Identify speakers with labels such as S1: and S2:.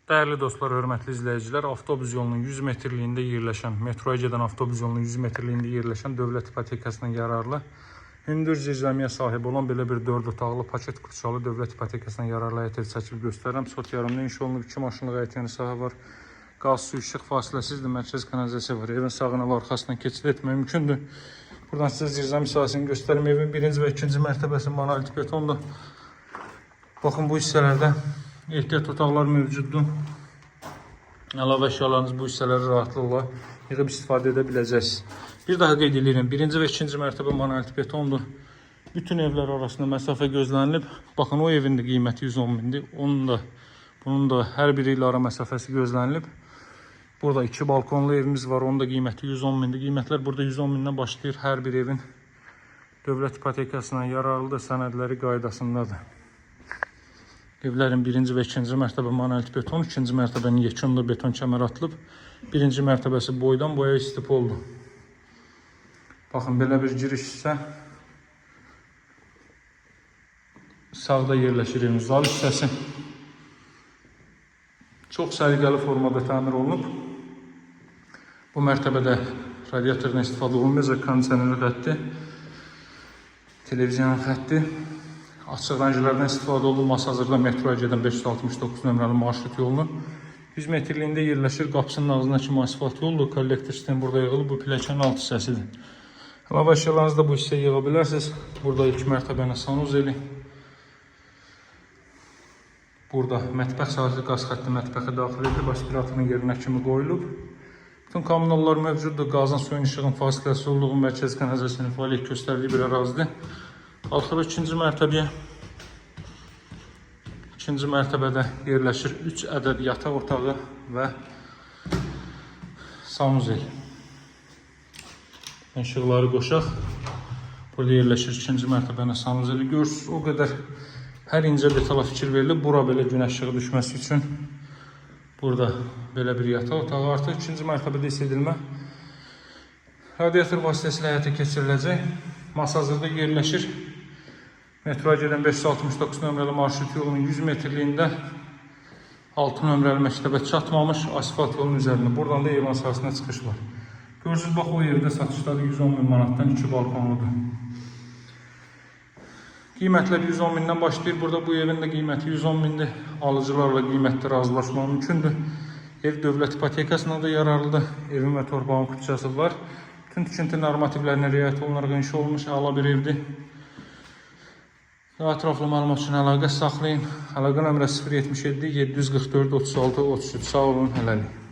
S1: Değerli dostlar, hörmətli izləyicilər, avtobus yolunun 100 metrliyində yerləşən, metroya gedən avtobus yolunun 100 metrliyində yerləşən dövlət ipotekasına yararlı hündür zirzəmiyə sahib olan belə bir 4 otaqlı paket qurşalı dövlət ipotekasına yararlı həyət evi çəkib göstərirəm. Sot yarımda inşa olunub 2 maşınlıq həyət sahə var. Qaz, su, işıq fasiləsizdir, mərkəz kanalizasiya var. Evin sağına və arxasından keçid etmək mümkündür. Buradan sizə zirzəmi sahəsini göstərim. Evin 1-ci və 2-ci mərtəbəsi monolit betondur. Baxın, bu hissələrdə ehtiyat otaqlar mövcuddur. Əlavə əşyalarınız bu hissələri rahatlıqla yığıb istifadə edə biləcəksiniz. Bir daha qeyd edirəm, 1-ci və 2-ci mərtəbə monolit betondur. Bütün evlər arasında məsafə gözlənilib. Baxın, o evin də qiyməti 110 mindir. Bunun da hər biri ilə ara məsafəsi gözlənilib. Burada 2 balkonlu evimiz var. Onun da qiyməti 110 mindir. Qiymətlər burada 110 mindən başlayır. Hər bir evin dövlət ipotekasına yararlıdır, sənədləri qaydasındadır. Evlərin 1-ci və 2-ci mərtəbə monolit beton, 2-ci mərtəbənin yekunda beton kəmər atılıb. 1-ci mərtəbəsi boydan boya istif oldu. Baxın, belə bir giriş isə sağda yerləşir evin zal hissəsi. Çox səliqəli formada təmir olunub. Bu mərtəbədə radiatordan istifadə olunmayacaq, kondisioner xətti, televizyon xətti. Açıq rənglərdən istifadə olunması hazırda metroya gedən 569 nömrəli marşrut yolunu 100 metrliyində yerləşir. Qapısının ağzına kimi asfalt yoldur. Kollektor sistemi burada yığılıb. Bu pilləkənin alt hissəsidir. Əlavə əşyalarınızı da bu hissəyə yığa bilərsiniz. Burada ilk mərtəbənin sanuzeli. Burada mətbəx sahəsi qaz xətti mətbəxə daxil edilib. Aspiratorun yerinə kimi qoyulub. Bütün kommunallar mövcuddur. Qazın, suyun, işığın fasiləsi olduğu mərkəz kanalizasiyasının fəaliyyət göstərdiyi bir ərazidir. Qalxırıq 2-ci mərtəbəyə. 2-ci mərtəbədə yerləşir 3 ədəd yataq otağı və sanuzel. İşıqları qoşaq. Burada yerləşir 2-ci mərtəbənin sanuzeli. Görürsünüz, o qədər hər incə detala fikir verilib. Bura belə günəş işığı düşməsi üçün burada belə bir yataq otağı. Artıq 2-ci mərtəbədə hiss edilmə radiator vasitəsilə həyata keçiriləcək. Masa hazırda yerləşir. Metroya gedən 569 nömrəli marşrut yolunun 100 metrliyində 6 nömrəli məktəbə çatmamış asfalt yolunun üzərində. Buradan da eyvan sahəsinə çıxış var. Görürsünüz, bax, o evdə satışları 110 min manatdan 2 balkonludur. Qiymətlər 110 mindən başlayır. Burada bu evin də qiyməti 110 mindir. Alıcılarla qiymətdə razılaşmaq mümkündür. Ev dövlət ipotekasına da yararlıdır. Evin və torpağın kütçəsi var. Bütün tikinti normativlərinə riayət olunaraq inşa olunmuş əla bir evdir. Daha ətraflı məlumat üçün əlaqə saxlayın. Əlaqə nömrəsi 077 744 36 33. Sağ olun, hələlik.